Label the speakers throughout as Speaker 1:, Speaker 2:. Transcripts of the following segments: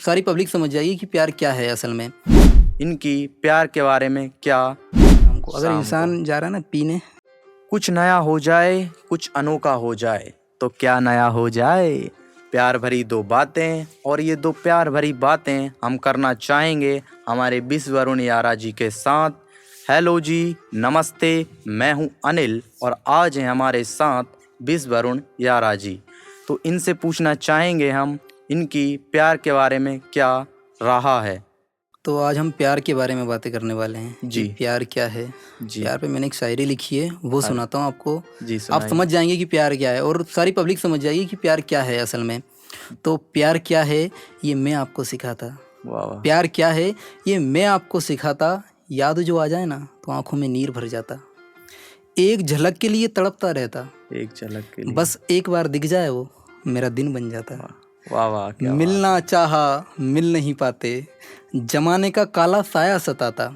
Speaker 1: सारी पब्लिक समझ जाएगी कि प्यार क्या है असल में।
Speaker 2: इनकी प्यार के बारे में क्या
Speaker 1: हमको अगर
Speaker 2: शाम
Speaker 1: इंसान जा रहा है ना पीने,
Speaker 2: कुछ नया हो जाए, कुछ अनोखा हो जाए, तो क्या नया हो जाए। प्यार भरी दो बातें, और ये दो प्यार भरी बातें हम करना चाहेंगे हमारे विश्व वरुण यारा जी के साथ। हेलो जी, नमस्ते, मैं हूँ अनिल और आज हैं हमारे साथ विश्व वरुण यारा जी। तो इनसे पूछना चाहेंगे हम इनकी प्यार के बारे में क्या रहा है।
Speaker 1: तो आज हम प्यार के बारे में बातें करने वाले हैं कि
Speaker 2: जी।
Speaker 1: प्यार क्या है।
Speaker 2: जी
Speaker 1: प्यार पे मैंने एक शायरी लिखी है, वो सुनाता हूँ आपको।
Speaker 2: जी,
Speaker 1: आप
Speaker 2: सुनाइए।
Speaker 1: समझ जाएंगे कि प्यार क्या है और सारी पब्लिक समझ जाएगी कि प्यार क्या है असल में। तो प्यार क्या है ये मैं आपको सिखाता,
Speaker 2: वाह वाह।
Speaker 1: प्यार क्या है ये मैं आपको सिखाता, याद जो आ जाए ना तो आंखों में नीर भर जाता, एक झलक के लिए तड़पता रहता,
Speaker 2: एक झलक के लिए।
Speaker 1: बस एक बार दिख जाए वो मेरा दिन बन जाता।
Speaker 2: वाह वाह, क्या बात
Speaker 1: मिलना
Speaker 2: है।
Speaker 1: चाहा मिल नहीं पाते, जमाने का काला साया सताता,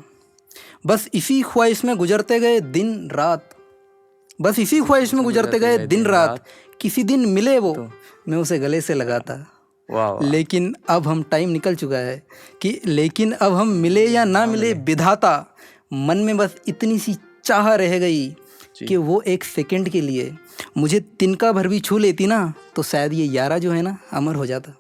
Speaker 1: बस इसी ख्वाहिश में गुजरते गए दिन रात, बस इसी ख्वाहिश में गुजरते गए दिन रात, किसी दिन मिले वो मैं उसे गले से लगाता।
Speaker 2: वाह वाह।
Speaker 1: लेकिन अब हम टाइम निकल चुका है कि लेकिन अब हम मिले या ना मिले विधाता, मन में बस इतनी सी चाह रह गई कि वो एक सेकंड के लिए मुझे तिनका भर भी छू लेती ना तो शायद ये यारा जो है ना अमर हो जाता।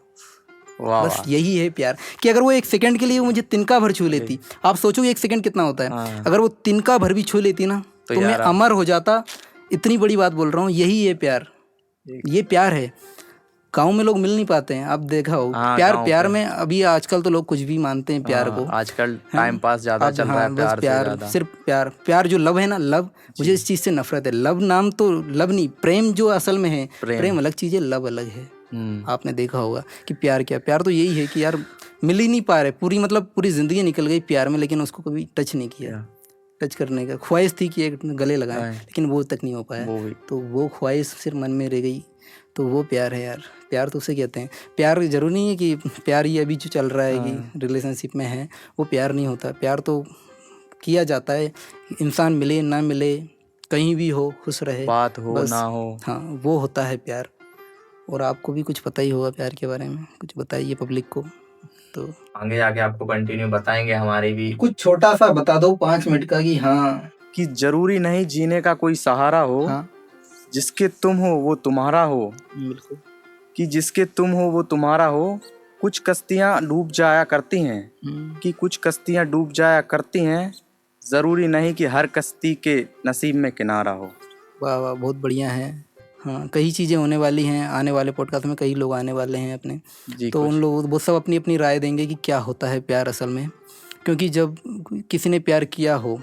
Speaker 2: वाह
Speaker 1: बस
Speaker 2: वाह।
Speaker 1: यही है प्यार कि अगर वो एक सेकंड के लिए मुझे तिनका भर छू लेती, आप सोचो एक सेकंड कितना होता है।
Speaker 2: हाँ।
Speaker 1: अगर वो तिनका भर भी छू लेती ना तो मैं
Speaker 2: यारा।
Speaker 1: अमर हो जाता। इतनी बड़ी बात बोल रहा हूँ, यही है प्यार, ये प्यार है। गाँव में लोग मिल नहीं पाते हैं, आप देखा हो।
Speaker 2: हाँ,
Speaker 1: प्यार
Speaker 2: गाँव
Speaker 1: प्यार
Speaker 2: पे।
Speaker 1: में अभी आजकल तो लोग कुछ भी मानते हैं प्यार को।
Speaker 2: आजकल
Speaker 1: हैं?
Speaker 2: टाइम पास ज्यादा
Speaker 1: अब
Speaker 2: चल रहा
Speaker 1: हाँ,
Speaker 2: है
Speaker 1: बस
Speaker 2: प्यार से
Speaker 1: प्यार
Speaker 2: ज्यादा।
Speaker 1: सिर्फ प्यार, प्यार जो लव है ना, लव, मुझे इस चीज़ से नफरत है। लव नाम तो लव नहीं, प्रेम जो असल में है, प्रेम अलग चीज़ है, लव अलग है। आपने देखा होगा कि प्यार क्या, प्यार तो यही है कि यार मिल ही नहीं पा रहे, पूरी मतलब पूरी ज़िंदगी निकल गई प्यार में, लेकिन उसको कभी टच नहीं किया। टच करने का ख्वाहिश थी कि एक गले लगाएं, लेकिन वो तक नहीं हो पाया। तो वो ख्वाहिश सिर्फ मन में रह गई, तो वो प्यार है यार। प्यार तो उसे कहते हैं। प्यार ज़रूरी नहीं है कि प्यार ये अभी जो चल रहा है कि रिलेशनशिप में है वो प्यार नहीं होता। प्यार तो किया जाता है, इंसान मिले ना मिले, कहीं भी हो, खुश रहे,
Speaker 2: बात हो
Speaker 1: बस
Speaker 2: ना हो।
Speaker 1: हाँ, वो होता है प्यार। और आपको भी कुछ पता ही होगा प्यार के बारे में, कुछ बताइए पब्लिक को। तो
Speaker 2: आगे जाके आपको कंटिन्यू बताएंगे हमारे भी।
Speaker 1: कुछ छोटा सा बता दो 5 मिनट का कि हाँ
Speaker 2: कि जरूरी नहीं जीने का कोई सहारा हो,
Speaker 1: हाँ
Speaker 2: जिसके तुम हो वो तुम्हारा हो।
Speaker 1: बिल्कुल।
Speaker 2: कि जिसके तुम हो वो तुम्हारा हो। कुछ कश्तियाँ डूब जाया करती हैं, कि कुछ कश्तियाँ डूब जाया करती हैं, जरूरी नहीं कि हर कश्ती के नसीब में किनारा हो।
Speaker 1: वाह वाह, बहुत बढ़िया है। हाँ, कई चीज़ें होने वाली हैं आने वाले पॉडकास्ट में, कई लोग आने वाले हैं अपने, तो उन लोग वो सब अपनी अपनी राय देंगे कि क्या होता है प्यार असल में। क्योंकि जब किसी ने प्यार किया हो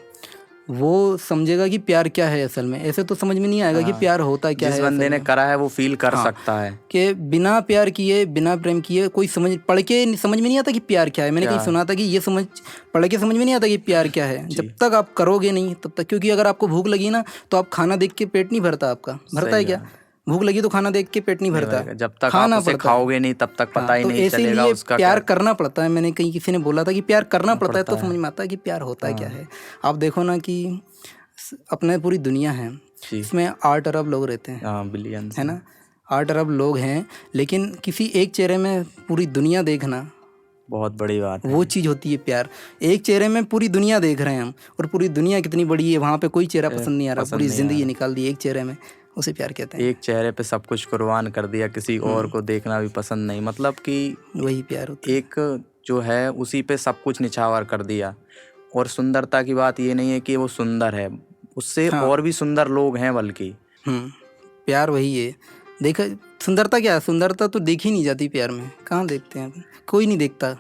Speaker 1: वो समझेगा कि प्यार क्या है असल में। ऐसे तो समझ में नहीं आएगा कि प्यार होता क्या है।
Speaker 2: जिस बंदे ने करा है वो फील कर सकता है
Speaker 1: कि बिना प्यार किए, बिना प्रेम किए कोई पढ़ के समझ में नहीं आता कि प्यार क्या है। मैंने कहीं सुना था कि ये पढ़ के समझ में नहीं आता कि प्यार क्या है जब तक आप करोगे नहीं तब तक। क्योंकि अगर आपको भूख लगी ना तो आप खाना देख के पेट नहीं भरता आपका, भरता है क्या? भूख लगी तो खाना देख के पेट नहीं भरता,
Speaker 2: जब तक
Speaker 1: खाना
Speaker 2: आप उसे खाओगे नहीं तब तक पता ही नहीं चलेगा उसका
Speaker 1: प्यार करना पड़ता है। मैंने कहीं किसी ने बोला था कि प्यार करना पड़ता है तो समझ में आता है कि प्यार होता है क्या है। आप देखो ना कि अपने पूरी दुनिया है, इसमें 8 अरब लोग रहते हैं,
Speaker 2: बिलियंस
Speaker 1: है ना। 8 अरब लोग हैं, लेकिन किसी एक चेहरे में पूरी दुनिया देखना
Speaker 2: बहुत बड़ी बात है।
Speaker 1: वो चीज़ होती है प्यार। एक चेहरे में पूरी दुनिया देख रहे हैं हम, और पूरी दुनिया कितनी बड़ी है, वहाँ पे कोई चेहरा पसंद नहीं आ रहा, पूरी ज़िंदगी निकाल दी एक चेहरे में, उसे प्यार कहते हैं।
Speaker 2: एक चेहरे पे सब कुछ कुर्बान कर दिया, किसी और को देखना भी पसंद नहीं, मतलब कि
Speaker 1: वही प्यार होता है।
Speaker 2: एक जो है उसी पे सब कुछ निछावर कर दिया। और सुंदरता की बात ये नहीं है कि वो सुंदर है, उससे और भी सुंदर लोग हैं बल्कि।
Speaker 1: प्यार वही है। देखा सुंदरता क्या है, सुंदरता तो देखी नहीं जाती प्यार में, कहाँ देखते हैं, कोई नहीं देखता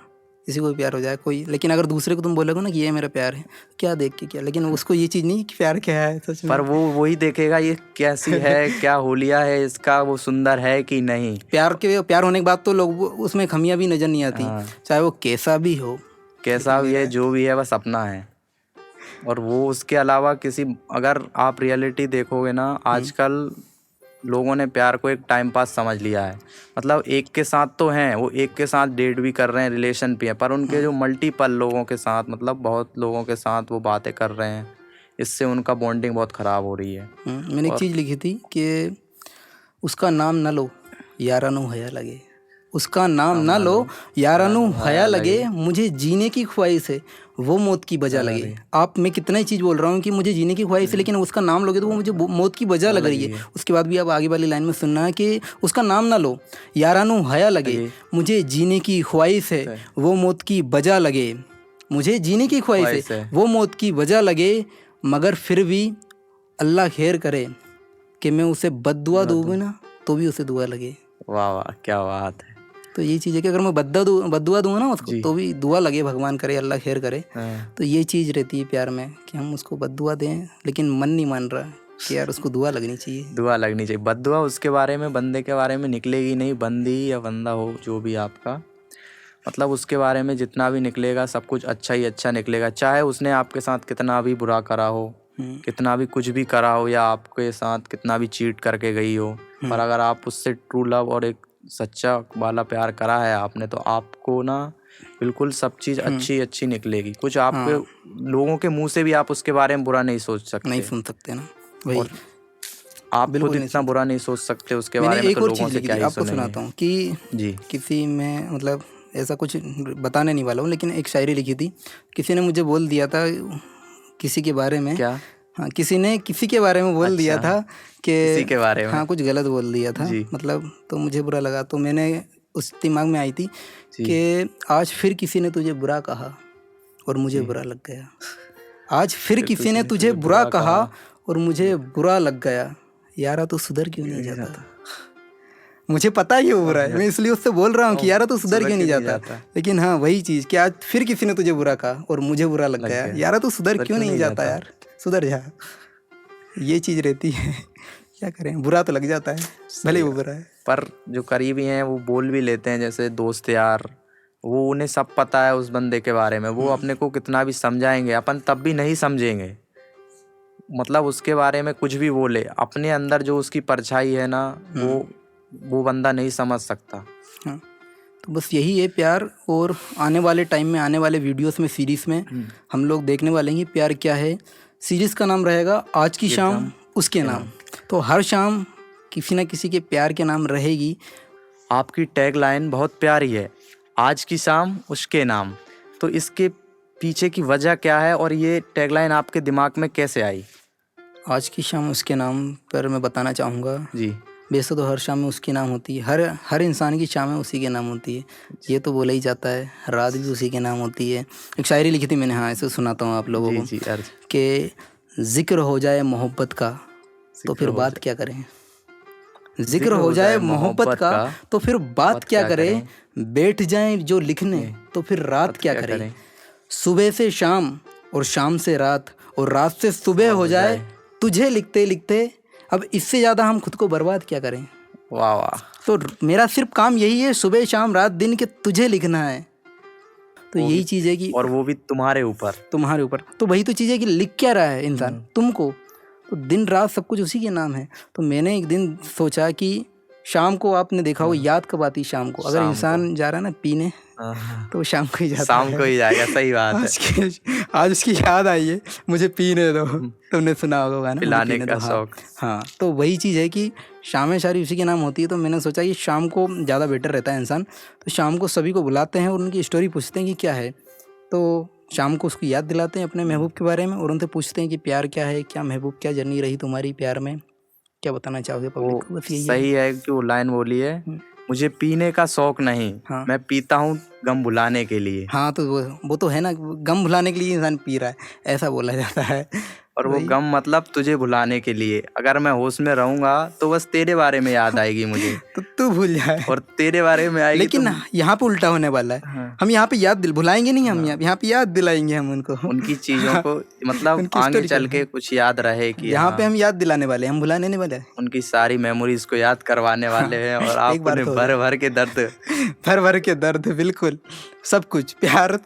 Speaker 1: किसी को प्यार हो जाए कोई। लेकिन अगर दूसरे को तुम बोलोगे ना कि ये मेरा प्यार है, क्या देख के क्या, लेकिन उसको ये चीज़ नहीं कि प्यार क्या है सच में।
Speaker 2: पर वो वही देखेगा ये कैसी है, क्या होलिया है इसका, वो सुंदर है कि नहीं।
Speaker 1: प्यार होने के बाद तो लोग उसमें खामियां भी नजर नहीं आती, चाहे वो कैसा भी हो,
Speaker 2: कैसा भी है, जो भी है, बस अपना है। और वो उसके अलावा किसी, अगर आप रियलिटी देखोगे ना, आजकल लोगों ने प्यार को एक टाइम पास समझ लिया है। मतलब एक के साथ तो हैं, वो एक के साथ डेट भी कर रहे हैं, रिलेशन भी है, पर उनके जो मल्टीपल लोगों के साथ, मतलब बहुत लोगों के साथ वो बातें कर रहे हैं, इससे उनका बॉन्डिंग बहुत ख़राब हो रही है।
Speaker 1: मैंने एक चीज़ लिखी थी कि उसका नाम न लो यारा नो हया लगे। उसका नाम ना लो, यारानू हया लगे, मुझे जीने की ख्वाहिश है वो मौत की वजह लगे। आप मैं कितना ही चीज़ बोल रहा हूँ कि मुझे जीने की ख्वाहिश है, लेकिन उसका नाम लोगे तो वो मुझे मौत की वजह लग रही है। उसके बाद भी आप आगे वाली लाइन में सुनना है कि उसका नाम ना लो, यारानू हया लगे, मुझे जीने की ख्वाहिश है वो मौत की वजह लगे। मुझे जीने की ख्वाहिश है वो मौत की वजह लगे, मगर फिर भी अल्लाह खैर करे कि मैं उसे बद्दुआ दूंगा ना तो भी उसे दुआ लगे।
Speaker 2: वाह वाह, क्या बात है।
Speaker 1: तो ये चीज़ है कि अगर मैं बद्दुआ दूंगा ना उसको तो भी दुआ लगे, भगवान करे, अल्लाह खैर करे। तो ये चीज़ रहती है प्यार में कि हम उसको बद्दुआ दें, लेकिन मन नहीं मान रहा कि यार उसको दुआ लगनी चाहिए।
Speaker 2: दुआ लगनी चाहिए। बद्दुआ उसके बारे में, बंदे के बारे में निकलेगी नहीं, बंदी या बंदा हो जो भी आपका, मतलब उसके बारे में जितना भी निकलेगा सब कुछ अच्छा ही अच्छा निकलेगा। चाहे उसने आपके साथ कितना भी बुरा करा हो, कितना भी कुछ भी करा हो, या आपके साथ कितना भी चीट करके गई हो, पर अगर आप उससे ट्रू लव और एक सच्चा वाला प्यार करा है आपने, तो आपको ना बिल्कुल सब चीज़ अच्छी अच्छी निकलेगी। कुछ आपके लोगों के मुंह से भी आप उसके बारे में बुरा नहीं सोच सकते,
Speaker 1: नहीं सुन सकते ना वही।
Speaker 2: और आप खुद इतना बुरा नहीं सोच सकते उसके बारे में,
Speaker 1: एक
Speaker 2: तो
Speaker 1: और
Speaker 2: लोगों
Speaker 1: चीज़
Speaker 2: से क्या ही
Speaker 1: आपको
Speaker 2: सुनेंगे।
Speaker 1: सुनाता हूँ कि
Speaker 2: जी।
Speaker 1: किसी में मतलब ऐसा कुछ बताने नहीं वाला हूँ, लेकिन एक शायरी लिखी थी। किसी ने मुझे बोल दिया था किसी के बारे में।
Speaker 2: क्या?
Speaker 1: हाँ, किसी ने किसी के बारे में बोल दिया था कि
Speaker 2: किसी के बारे में,
Speaker 1: हाँ कुछ गलत बोल दिया था मतलब, तो मुझे बुरा लगा। तो मैंने उस दिमाग में आई थी कि आज फिर किसी ने तुझे बुरा कहा और मुझे बुरा लग गया। आज फिर किसी ने तुझे बुरा कहा और मुझे बुरा लग गया। यारा तो सुधर क्यों नहीं जाता? मुझे पता ही वो बुरा है, मैं इसलिए उससे बोल रहा हूँ कि यारा तो सुधर क्यों नहीं जाता। लेकिन हाँ वही चीज़ कि आज फिर किसी ने तुझे बुरा कहा और मुझे बुरा लग गया। यारा तो सुधर क्यों नहीं जाता यार, सुधर जा। ये चीज़ रहती है, क्या करें, बुरा तो लग जाता है भले वो बुरा है।
Speaker 2: पर जो करीबी हैं वो बोल भी लेते हैं, जैसे दोस्त यार, वो उन्हें सब पता है उस बंदे के बारे में, वो अपने को कितना भी समझाएंगे, अपन तब भी नहीं समझेंगे। मतलब उसके बारे में कुछ भी बोले, अपने अंदर जो उसकी परछाई है ना, वो बंदा नहीं समझ सकता।
Speaker 1: हाँ, तो बस यही है प्यार। और आने वाले टाइम में, आने वाले वीडियोस में, सीरीज़ में हम लोग देखने वाले हैं प्यार क्या है। सीरीज़ का नाम रहेगा आज की शाम उसके नाम। तो हर शाम किसी न किसी के प्यार के नाम रहेगी।
Speaker 2: आपकी टैग लाइन बहुत प्यारी है, आज की शाम उसके नाम। तो इसके पीछे की वजह क्या है और ये टैग लाइन आपके दिमाग में कैसे आई?
Speaker 1: आज की शाम उसके नाम पर मैं बताना चाहूँगा
Speaker 2: जी।
Speaker 1: वैसे तो हर शाम में उसकी नाम होती है, हर इंसान की शाम में उसी के नाम होती है, ये तो बोला ही जाता है। रात भी उसी के नाम होती है। एक शायरी लिखी थी मैंने, हाँ ऐसे सुनाता हूँ आप लोगों को कि जिक्र हो जाए मोहब्बत का तो फिर बात क्या करें। जिक्र हो जाए मोहब्बत का तो फिर बात क्या करें। बैठ जाएं जो लिखने तो फिर रात क्या करें। सुबह से शाम और शाम से रात और रात से सुबह हो जाए तुझे लिखते लिखते, अब इससे ज़्यादा हम खुद को बर्बाद क्या करें।
Speaker 2: वाह वाह।
Speaker 1: तो मेरा सिर्फ काम यही है, सुबह शाम रात दिन के तुझे लिखना है। तो यही चीज़ है कि,
Speaker 2: और वो भी तुम्हारे ऊपर।
Speaker 1: तो वही तो चीज़ है कि लिख क्या रहा है इंसान तुमको, तो दिन रात सब कुछ उसी के नाम है। तो मैंने एक दिन सोचा कि शाम को, आपने देखा हो याद कब आती शाम को, अगर इंसान जा रहा है ना पीने तो शाम को ही जाता है।
Speaker 2: शाम को ही जाएगा, सही बात है।
Speaker 1: आज उसकी याद आई है, मुझे पीने दो। तुमने सुना होगा ना,
Speaker 2: पिलाने का शौक।
Speaker 1: हाँ, तो वही चीज़ है कि शामें सारी उसी के नाम होती है। तो मैंने सोचा कि शाम को ज़्यादा बेटर रहता है इंसान। तो शाम को सभी को बुलाते हैं और उनकी स्टोरी पूछते हैं कि क्या है। तो शाम को उसको याद दिलाते हैं अपने महबूब के बारे में और उनसे पूछते हैं कि प्यार क्या है, क्या महबूब, क्या जर्नी रही तुम्हारी प्यार में, क्या बताना चाहोगे पब्लिक को। बस यही
Speaker 2: सही है कि वो लाइन बोली है, मुझे पीने का शौक नहीं, मैं पीता हूँ गम भुलाने के लिए।
Speaker 1: हाँ, तो वो तो है ना, गम भुलाने के लिए इंसान पी रहा है, ऐसा बोला जाता है।
Speaker 2: और वो गम मतलब तुझे भुलाने के लिए। अगर मैं होश में रहूंगा तो बस तेरे बारे में याद आएगी मुझे।
Speaker 1: तो तू भूल जाए
Speaker 2: और तेरे बारे में आएगी।
Speaker 1: लेकिन यहाँ पे उल्टा होने वाला है। हाँ। हम यहाँ पे याद भुलाएंगे नहीं, हम यहाँ पे याद दिलाएंगे हम उनको,
Speaker 2: उनकी चीजों को, मतलब आगे चल के कुछ याद रहे कि
Speaker 1: यहाँ पे हम याद दिलाने वाले, हम भुलाने नहीं वाले।
Speaker 2: उनकी सारी मेमोरीज को याद करवाने वाले हैं। और आप भर भर के दर्द
Speaker 1: बिल्कुल सब कुछ। प्यार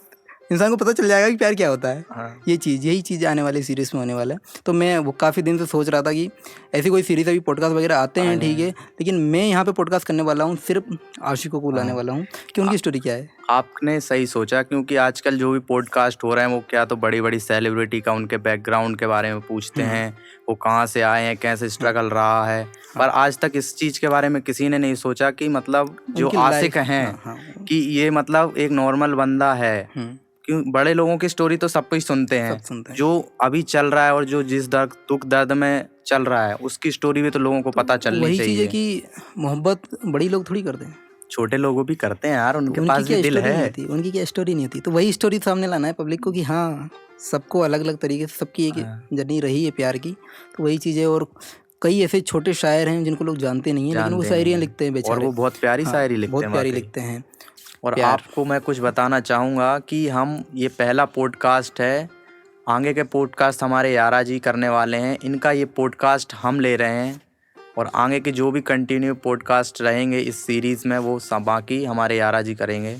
Speaker 1: इंसान को पता चल जाएगा कि प्यार क्या होता है। हाँ। यही चीज़ आने वाली सीरीज़ में होने वाला है। तो मैं वो काफ़ी दिन से सोच रहा था कि ऐसी कोई सीरीज़, अभी पॉडकास्ट वगैरह आते हैं ठीक है, लेकिन मैं यहाँ पे पॉडकास्ट करने वाला हूँ, सिर्फ आशिकों को बुलाने वाला हूँ कि उनकी स्टोरी क्या है।
Speaker 2: आपने सही सोचा, क्योंकि आजकल जो भी पॉडकास्ट हो रहे हैं वो क्या तो बड़ी बड़ी सेलिब्रिटी का उनके बैकग्राउंड के बारे में पूछते हैं, वो कहाँ से आए हैं, कैसे स्ट्रगल रहा है, पर आज तक इस चीज़ के बारे में किसी ने नहीं सोचा कि मतलब जो
Speaker 1: उनकी
Speaker 2: आशिक
Speaker 1: life,
Speaker 2: हैं
Speaker 1: हाँ,
Speaker 2: कि ये मतलब एक नॉर्मल बंदा है। क्यों बड़े लोगों की स्टोरी तो सब कुछ सुनते हैं,
Speaker 1: सब सुनते हैं।
Speaker 2: जो अभी चल रहा है और जो जिस दुख दर्द में चल रहा है उसकी स्टोरी भी तो लोगों को पता चलनी
Speaker 1: वही चीज़ है
Speaker 2: चाहिए।
Speaker 1: कि मोहब्बत बड़ी लोग थोड़ी करते हैं,
Speaker 2: छोटे लोगों भी करते हैं यार, उनके
Speaker 1: उनकी
Speaker 2: पास
Speaker 1: क्या
Speaker 2: भी दिल
Speaker 1: स्टोरी नहीं
Speaker 2: है।
Speaker 1: होती, उनकी क्या स्टोरी नहीं होती। तो वही स्टोरी सामने लाना है पब्लिक को कि हाँ, सबको अलग अलग तरीके से सबकी एक जर्नी रही है प्यार की। तो वही चीज़ है। और कई ऐसे छोटे शायर हैं जिनको लोग जानते नहीं हैं, लेकिन वो
Speaker 2: जानते
Speaker 1: शायरियाँ
Speaker 2: नहीं।
Speaker 1: लिखते हैं
Speaker 2: और
Speaker 1: बेचारे।
Speaker 2: वो बहुत प्यारी शायरी लिखते
Speaker 1: बहुत
Speaker 2: हैं
Speaker 1: प्यारी
Speaker 2: वाकई।
Speaker 1: लिखते हैं।
Speaker 2: और
Speaker 1: प्यार।
Speaker 2: आपको मैं कुछ बताना चाहूँगा कि हम ये पहला पॉडकास्ट है, आगे के पॉडकास्ट हमारे यारा जी करने वाले हैं, इनका ये पॉडकास्ट हम ले रहे हैं और आगे के जो भी कंटिन्यू पॉडकास्ट रहेंगे इस सीरीज़ में वो सब बाकी हमारे यारा जी करेंगे।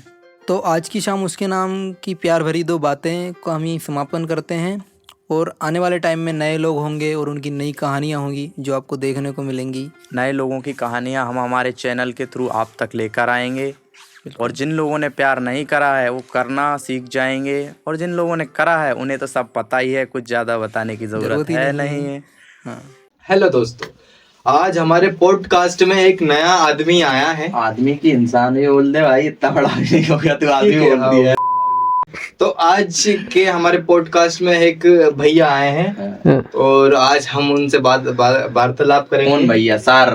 Speaker 1: तो आज की शाम उसके नाम की प्यार भरी दो बातें को हम ही समापन करते हैं। और आने वाले टाइम में नए लोग होंगे और उनकी नई कहानियाँ होंगी जो आपको देखने को मिलेंगी।
Speaker 2: नए लोगों की कहानियाँ हम हमारे चैनल के थ्रू आप तक लेकर आएंगे, और जिन लोगों ने प्यार नहीं करा है वो करना सीख जाएंगे, और जिन लोगों ने करा है उन्हें तो सब पता ही है, कुछ ज़्यादा बताने की ज़रूरत
Speaker 1: ही
Speaker 2: है
Speaker 1: नहीं
Speaker 2: नहीं है।
Speaker 1: हाँ।
Speaker 3: हेलो दोस्तों, आज हमारे पॉडकास्ट में एक नया आदमी आया है।
Speaker 2: आदमी की इंसान ही बोल दे भाई, इतना बड़ा भी नहीं हो गया तू आदमी बोल दिया।
Speaker 3: तो आज के हमारे पॉडकास्ट में एक भैया आए हैं और आज हम उनसे वार्तालाप करेंगे।
Speaker 2: कौन भैया? सर